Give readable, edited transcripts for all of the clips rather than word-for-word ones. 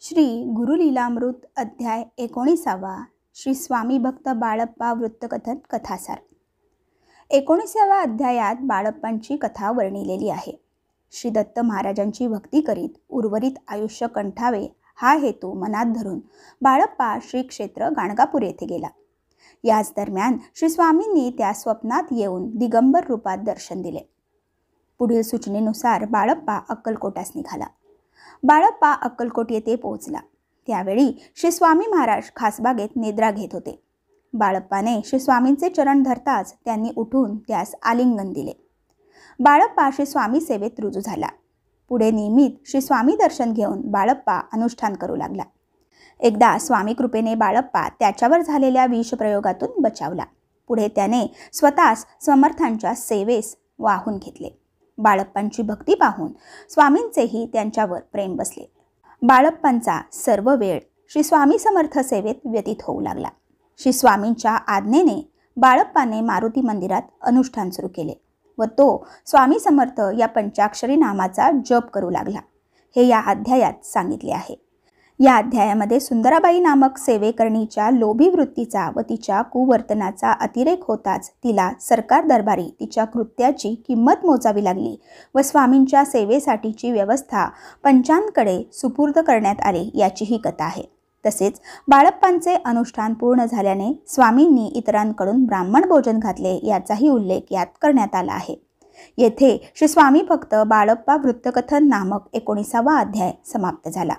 श्री गुरुलीलामृत अध्याय 19. श्री स्वामी भक्त बाळप्पा वृत्तकथन कथासार. 19व्या अध्यायात बाळप्पांची कथा वर्णिलेली आहे. श्री दत्त महाराजांची भक्ती करीत उर्वरित आयुष्य कंठावे हा हेतू मनात धरून बाळप्पा श्री क्षेत्र गाणगापूर येथे गेला. याच दरम्यान श्री स्वामींनी त्या स्वप्नात येऊन दिगंबर रूपात दर्शन दिले. पुढील सूचनेनुसार बाळप्पा अक्कलकोटास निघाला. बाळप्पा अक्कलकोट येथे पोहोचला. त्यावेळी श्री स्वामी महाराज खासबागेत निद्रा घेत होते. बाळप्पाने श्री स्वामींचे चरण धरताच त्यांनी उठून त्यास आलिंगन दिले. बाळप्पा श्री स्वामी सेवेत रुजू झाला. पुढे नियमित श्री स्वामी दर्शन घेऊन बाळप्पा अनुष्ठान करू लागला. एकदा स्वामी कृपेने बाळप्पा त्याच्यावर झालेल्या विषप्रयोगातून बचावला. पुढे त्याने स्वतःस समर्थांच्या सेवेस वाहून घेतले. बाळप्पांची भक्ती पाहून स्वामींचेही त्यांच्यावर प्रेम बसले. बाळप्पांचा सर्व वेळ श्री स्वामी समर्थ सेवेत व्यतीत होऊ लागला. श्री स्वामींच्या आज्ञेने बाळप्पाने मारुती मंदिरात अनुष्ठान सुरू केले व तो स्वामी समर्थ या पंचाक्षरी नामाचा जप करू लागला. हे या अध्यायात सांगितले आहे. या अध्यायामध्ये सुंदराबाई नामक सेवेकरणीच्या लोभी वृत्तीचा व तिच्या कुवर्तनाचा अतिरेक होताच तिला सरकार दरबारी तिच्या कृत्याची किंमत मोजावी लागली व स्वामींच्या सेवेसाठीची व्यवस्था पंचांकडे सुपूर्द करण्यात आली याची ही कथा आहे. तसेच बाळप्पांचे अनुष्ठान पूर्ण झाल्याने स्वामींनी इतरांकडून ब्राह्मण भोजन घातले याचाही उल्लेख यात करण्यात आला आहे. येथे श्री स्वामी भक्त बाळप्पा वृत्तकथन नामक 19वा अध्याय समाप्त झाला.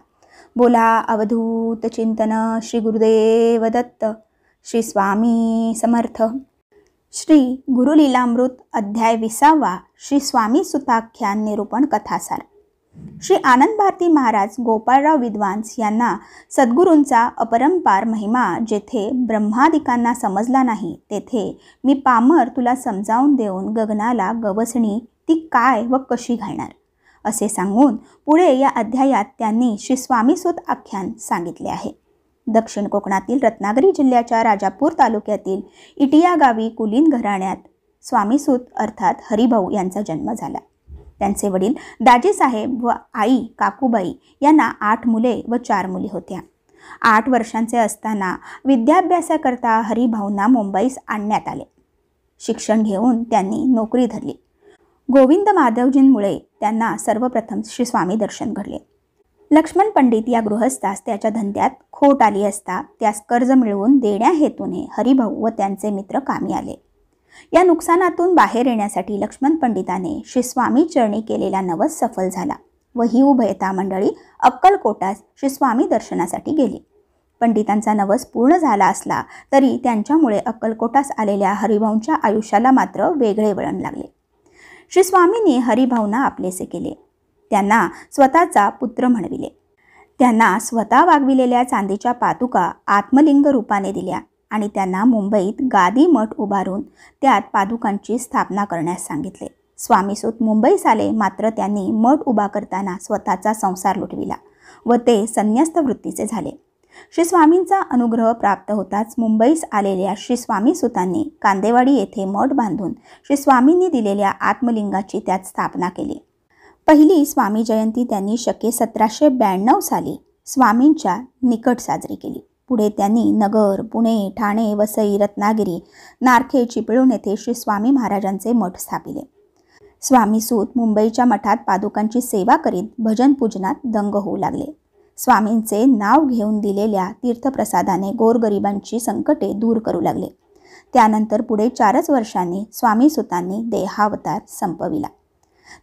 बोला अवधूत चिंतन श्री गुरुदेव दत्त. श्री स्वामी समर्थ. श्री गुरुलीलामृत अध्याय 20. श्री स्वामी सुताख्यान निरूपण कथासार. श्री आनंद भारती महाराज गोपाळराव विद्वांस यांना सद्गुरूंचा अपरंपार महिमा जेथे ब्रह्मादिकांना समजला नाही तेथे मी पामर तुला समजावून देऊन गगनाला गवसणी ती काय व कशी घालणार असे सांगून पुढे या अध्यायात त्यांनी श्री स्वामीसूत आख्यान सांगितले आहे. दक्षिण कोकणातील रत्नागिरी जिल्ह्याच्या राजापूर तालुक्यातील इटिया गावी कुलीन घराण्यात स्वामीसूत अर्थात हरिभाऊ यांचा जन्म झाला. त्यांचे वडील दाजीसाहेब व आई काकूबाई यांना 8 मुले व 4 मुली होत्या. 8 वर्षांचे असताना विद्याभ्यासाकरता हरिभाऊंना मुंबईस आणण्यात आले. शिक्षण घेऊन त्यांनी नोकरी धरली. गोविंद माधवजींमुळे त्यांना सर्वप्रथम श्री स्वामी दर्शन घडले. लक्ष्मण पंडित या गृहस्थास त्याच्या धंद्यात खोट आली असता त्यास कर्ज मिळवून देण्या हेतूने हरिभाऊ व त्यांचे मित्र कामी आले. या नुकसानातून बाहेर येण्यासाठी लक्ष्मण पंडिताने श्री स्वामी चरणी केलेला नवस सफल झाला व ही उभयता मंडळी अक्कलकोटास श्री स्वामी दर्शनासाठी गेली. पंडितांचा नवस पूर्ण झाला असला तरी त्यांच्यामुळे अक्कलकोटास आलेल्या हरिभाऊंच्या आयुष्याला मात्र वेगळे वळण लागले. श्री स्वामींनी हरिभाऊंना आपलेसे केले. त्यांना स्वतःचा पुत्र म्हणविले. त्यांना स्वतः वागविलेल्या चांदीच्या पादुका आत्मलिंग रूपाने दिल्या आणि त्यांना मुंबईत गादी मठ उभारून त्यात पादुकांची स्थापना करण्यास सांगितले. स्वामीसूत मुंबईस आले मात्र त्यांनी मठ उभा करताना स्वतःचा संसार लुटविला व ते संन्यस्त वृत्तीचे झाले. श्री स्वामींचा अनुग्रह प्राप्त होताच मुंबईस आलेल्या श्री स्वामी सुतांनी कांदेवाडी येथे मठ बांधून श्री स्वामींनी दिलेल्या आत्मलिंगाची त्यात स्थापना केली. पहिली स्वामी जयंती त्यांनी शके 1792 साली स्वामींच्या निकट साजरी केली. पुढे त्यांनी नगर, पुणे, ठाणे, वसई, रत्नागिरी, नारखे, चिपळूण येथे श्री स्वामी महाराजांचे मठ स्थापिले. स्वामीसूत मुंबईच्या मठात पादुकांची सेवा करीत भजन पूजनात दंग होऊ लागले. स्वामींचे नाव घेऊन दिलेल्या तीर्थप्रसादाने गोरगरिबांची संकटे दूर करू लागले. त्यानंतर पुढे 4च वर्षांनी स्वामीसूतांनी देहावतार संपविला.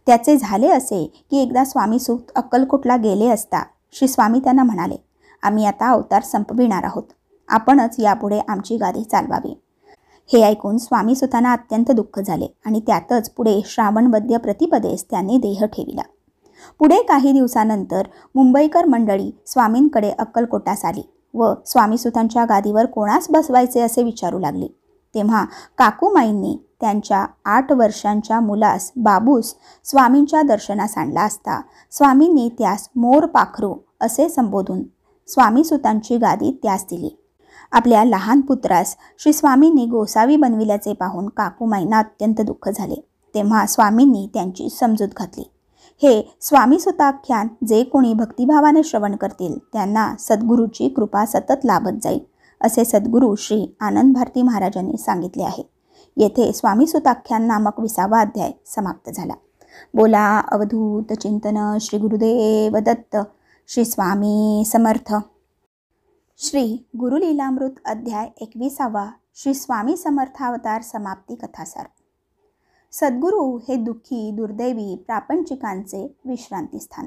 त्याचे झाले असे की एकदा स्वामीसूत अक्कलकोटला गेले असता श्री स्वामी त्यांना म्हणाले, आम्ही आता अवतार संपविणार आहोत. आपणच यापुढे आमची गादी चालवावी. हे ऐकून स्वामीसूतांना अत्यंत दुःख झाले आणि त्यातच पुढे श्रावणवद्य प्रतिपदेस त्यांनी देह ठेविला. पुढे काही दिवसानंतर मुंबईकर मंडळी स्वामींकडे अक्कलकोटास आली व स्वामीसूतांच्या गादीवर कोणास बसवायचे असे विचारू लागली. तेव्हा काकूमाईंनी त्यांच्या 8 वर्षांच्या मुलास बाबूस स्वामींच्या दर्शनास आणला असता स्वामींनी त्यास मोर पाखरू असे संबोधून स्वामीसूतांची गादी त्यास दिली. आपल्या लहान पुत्रास श्री स्वामींनी गोसावी बनविल्याचे पाहून काकूमाईंना अत्यंत दुःख झाले. तेव्हा स्वामींनी त्यांची समजूत घातली. हे स्वामी सुताख्यान जे कोणी भक्तिभावाने श्रवण करतील त्यांना सद्गुरूची कृपा सतत लाभत जाईल, असे सद्गुरू श्री आनंद भारती महाराजांनी सांगितले आहे. येथे स्वामी सुताख्यान नामक 20वा अध्याय समाप्त झाला. बोला अवधूत चिंतन श्री गुरुदेव दत्त. श्री स्वामी समर्थ. श्री गुरुलीलामृत अध्याय 21वा. श्री स्वामी समर्थावतार समाप्ती कथासार. सद्गुरू हे दुःखी दुर्दैवी प्रापंचिकांचे विश्रांतीस्थान.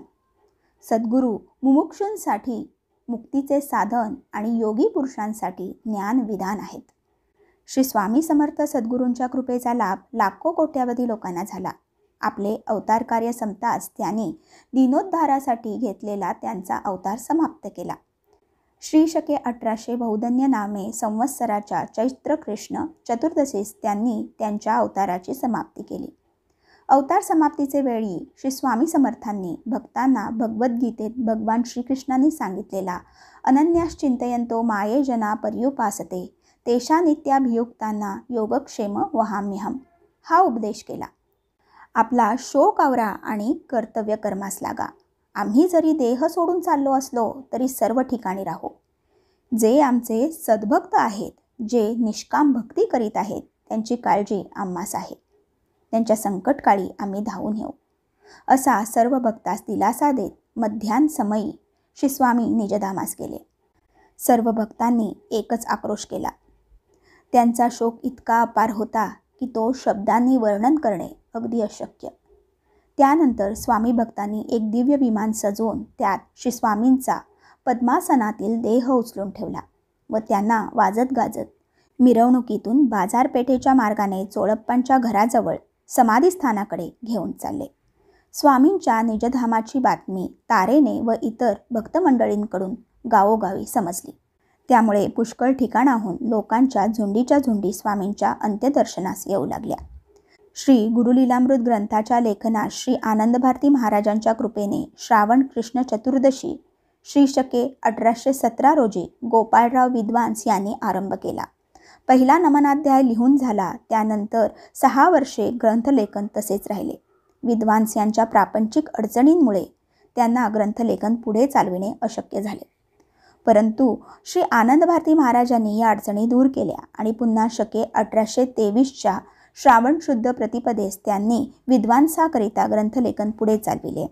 सद्गुरू मुमुक्षूंसाठी मुक्तीचे साधन आणि योगी पुरुषांसाठी ज्ञान विधान आहेत. श्री स्वामी समर्थ सद्गुरूंच्या कृपेचा लाभ लाखो कोट्यावधी लोकांना झाला. आपले अवतार कार्य संपताच त्यांनी दिनोद्धारासाठी घेतलेला त्यांचा अवतार समाप्त केला. श्री शके 1800 बहुधन्य नामे संवत्सराच्या चैत्र कृष्ण चतुर्दशीस त्यांनी त्यांच्या अवताराची समाप्ती केली. अवतार समाप्तीचे वेळी श्री स्वामी समर्थांनी भक्तांना भगवद्गीतेत भगवान श्रीकृष्णांनी सांगितलेला अनन्याश्चिंतयन्तो माये जना पर्युपासते तेषा नित्याभियुक्तांना योगक्षेम वहाम्यहम हा उपदेश केला. आपला शोक आवरा आणि कर्तव्य कर्मास लागा. आम्ही जरी देह सोडून चाललो असलो तरी सर्व ठिकाणी राहू. जे आमचे सद्भक्त आहेत, जे निष्काम भक्ती करीत आहेत, त्यांची काळजी आम्हास आहे. त्यांच्या संकटकाळी आम्ही धावून येऊ. असा सर्व भक्तास दिलासा देत मध्यान समयी श्री स्वामी निजधामास गेले. सर्व भक्तांनी एकच आक्रोश केला. त्यांचा शोक इतका अपार होता की तो शब्दांनी वर्णन करणे अगदी अशक्य. त्यानंतर स्वामी भक्तांनी एक दिव्य विमान सजवून त्यात श्री स्वामींचा पद्मासनातील देह उचलून ठेवला व त्यांना वाजत गाजत मिरवणुकीतून बाजारपेठेच्या मार्गाने चोळप्पांच्या घराजवळ समाधीस्थानाकडे घेऊन चालले. स्वामींच्या निजधामाची बातमी तारेने व इतर भक्तमंडळींकडून गावोगावी समजली. त्यामुळे पुष्कळ ठिकाणाहून लोकांच्या झुंडीच्या झुंडी स्वामींच्या अंत्यदर्शनास येऊ लागल्या. श्री गुरुलीलामृत ग्रंथाच्या लेखनास श्री आनंद भारती महाराजांच्या कृपेने श्रावण कृष्ण चतुर्दशी श्री शके 1817 रोजी गोपाळराव विद्वांस यांनी आरंभ केला. पहिला नमनाध्याय लिहून झाला. त्यानंतर 6 वर्षे ग्रंथलेखन तसेच राहिले. विद्वांस यांच्या प्रापंचिक अडचणींमुळे त्यांना ग्रंथलेखन पुढे चालविणे अशक्य झाले. परंतु श्री आनंद भारती महाराजांनी या अडचणी दूर केल्या आणि पुन्हा शके 1823च्या श्रावण शुद्ध प्रतिपदेस त्यांनी विद्वांसाकरिता ग्रंथलेखन पुढे चालविले.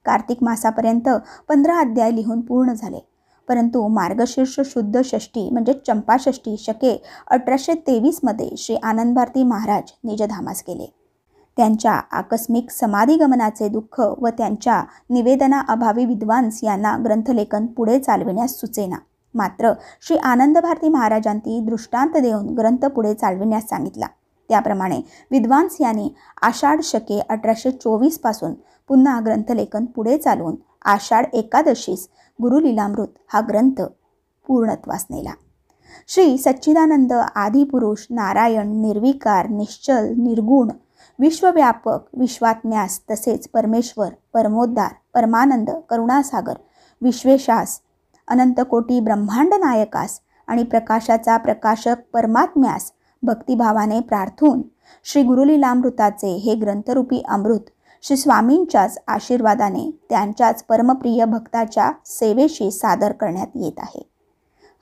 कार्तिक मासापर्यंत 15 अध्याय लिहून पूर्ण झाले. परंतु मार्गशीर्ष शुद्ध षष्ठी म्हणजे चंपाषष्ठी शके 1823मध्ये श्री आनंद भारती महाराज निजधामास गेले. त्यांच्या आकस्मिक समाधीगमनाचे दुःख व त्यांच्या निवेदनाअभावी विद्वांस यांना ग्रंथलेखन पुढे चालविण्यास सुचेना. मात्र श्री आनंद भारती महाराजांनी दृष्टांत देऊन ग्रंथ पुढे चालविण्यास सांगितला. त्याप्रमाणे विद्वांस यांनी आषाढ शके 1824 पासून पुन्हा ग्रंथलेखन पुढे चालवून आषाढ एकादशीस गुरुलीलामृत हा ग्रंथ पूर्णत्वास नेला. श्री सच्चिदानंद आदिपुरुष नारायण निर्विकार निश्चल निर्गुण विश्वव्यापक विश्वात्म्यास तसेच परमेश्वर परमोद्धार परमानंद करुणासागर विश्वेशास अनंतकोटी ब्रह्मांड नायकास आणि प्रकाशाचा प्रकाशक परमात्म्यास भक्तिभावाने प्रार्थून श्री गुरुलीलामृताचे हे ग्रंथरूपी अमृत श्री स्वामींच्याच आशीर्वादाने त्यांच्याच परमप्रिय भक्ताच्या सेवेशी सादर करण्यात येत आहे.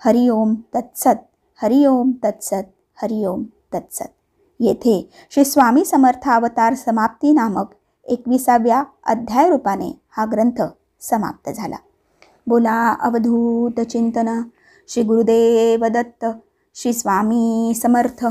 हरिओम तत्सत. हरिओम तत्सत. हरिओम तत्सत. येथे श्री स्वामी समर्थ अवतार समाप्ती नामक 21व्या अध्याय रूपाने हा ग्रंथ समाप्त झाला. बोला अवधूत चिंतन श्री गुरुदेव दत्त. श्री स्वामी समर्थ.